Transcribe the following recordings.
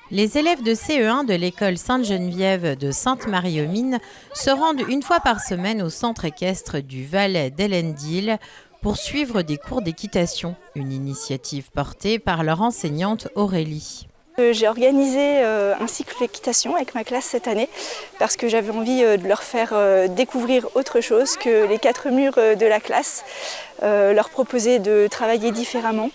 Les élèves de CE1 de l'école Sainte-Geneviève de Sainte-Marie-aux-Mines se rendent une fois par semaine au centre équestre du Val d'Ellendil pour suivre des cours d'équitation, une initiative portée par leur enseignante Aurélie. J'ai organisé un cycle d'équitation avec ma classe cette année parce que j'avais envie de leur faire découvrir autre chose que les quatre murs de la classe, leur proposer de travailler différemment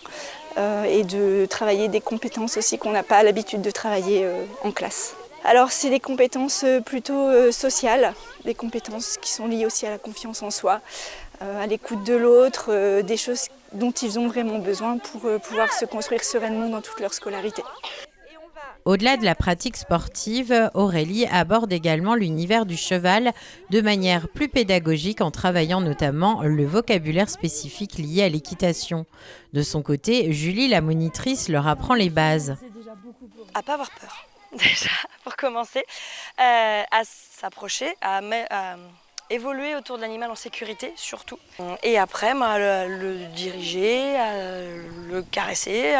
et de travailler des compétences aussi qu'on n'a pas l'habitude de travailler en classe. Alors c'est des compétences plutôt sociales, des compétences qui sont liées aussi à la confiance en soi, à l'écoute de l'autre, des choses dont ils ont vraiment besoin pour pouvoir se construire sereinement dans toute leur scolarité. Au-delà de la pratique sportive, Aurélie aborde également l'univers du cheval de manière plus pédagogique en travaillant notamment le vocabulaire spécifique lié à l'équitation. De son côté, Julie, la monitrice, leur apprend les bases. À ne pas avoir peur, déjà, pour commencer, à s'approcher, à évoluer autour de l'animal en sécurité surtout. Et après, le diriger, le caresser,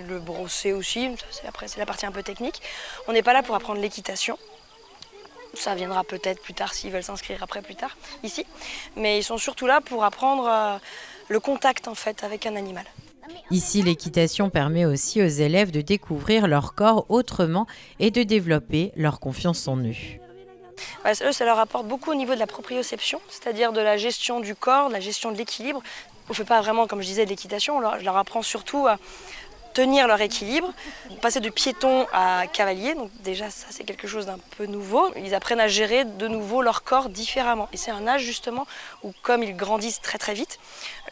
le brosser aussi. Après, c'est la partie un peu technique. On n'est pas là pour apprendre l'équitation. Ça viendra peut-être plus tard s'ils veulent s'inscrire après plus tard ici. Mais ils sont surtout là pour apprendre le contact en fait avec un animal. Ici, l'équitation permet aussi aux élèves de découvrir leur corps autrement et de développer leur confiance en eux. Ça leur apporte beaucoup au niveau de la proprioception, c'est-à-dire de la gestion du corps, de la gestion de l'équilibre. On ne fait pas vraiment, comme je disais, de l'équitation, je leur apprends surtout à tenir leur équilibre, passer de piéton à cavalier, donc déjà ça c'est quelque chose d'un peu nouveau. Ils apprennent à gérer de nouveau leur corps différemment. Et c'est un âge justement où comme ils grandissent très très vite,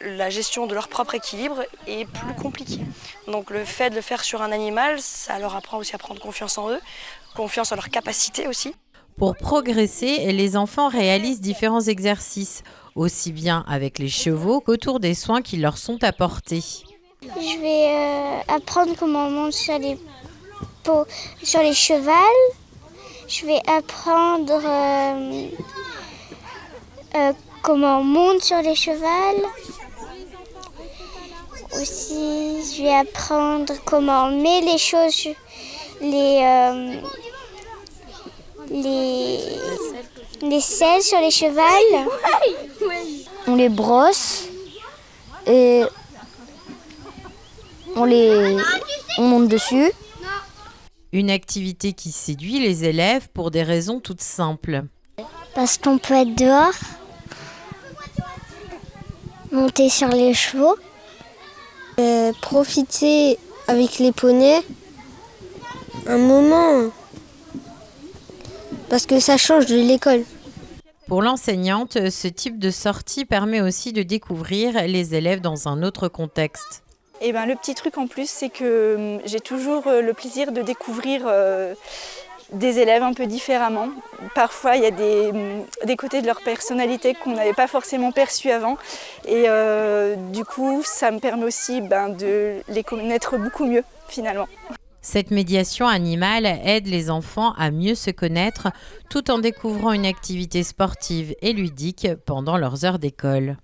la gestion de leur propre équilibre est plus compliquée. Donc le fait de le faire sur un animal, ça leur apprend aussi à prendre confiance en eux, confiance en leurs capacités aussi. Pour progresser, les enfants réalisent différents exercices, aussi bien avec les chevaux qu'autour des soins qui leur sont apportés. Je vais apprendre comment on monte sur les chevals. Je vais apprendre comment on monte sur les chevals. Aussi, je vais apprendre comment on met les choses, les selles sur les chevals. On les brosse et on monte dessus. Une activité qui séduit les élèves pour des raisons toutes simples. Parce qu'on peut être dehors, monter sur les chevaux, profiter avec les poneys un moment. Parce que ça change de l'école. Pour l'enseignante, ce type de sortie permet aussi de découvrir les élèves dans un autre contexte. Et le petit truc en plus, c'est que j'ai toujours le plaisir de découvrir des élèves un peu différemment. Parfois, il y a des côtés de leur personnalité qu'on n'avait pas forcément perçus avant. Et du coup, ça me permet aussi de les connaître beaucoup mieux finalement. Cette médiation animale aide les enfants à mieux se connaître tout en découvrant une activité sportive et ludique pendant leurs heures d'école.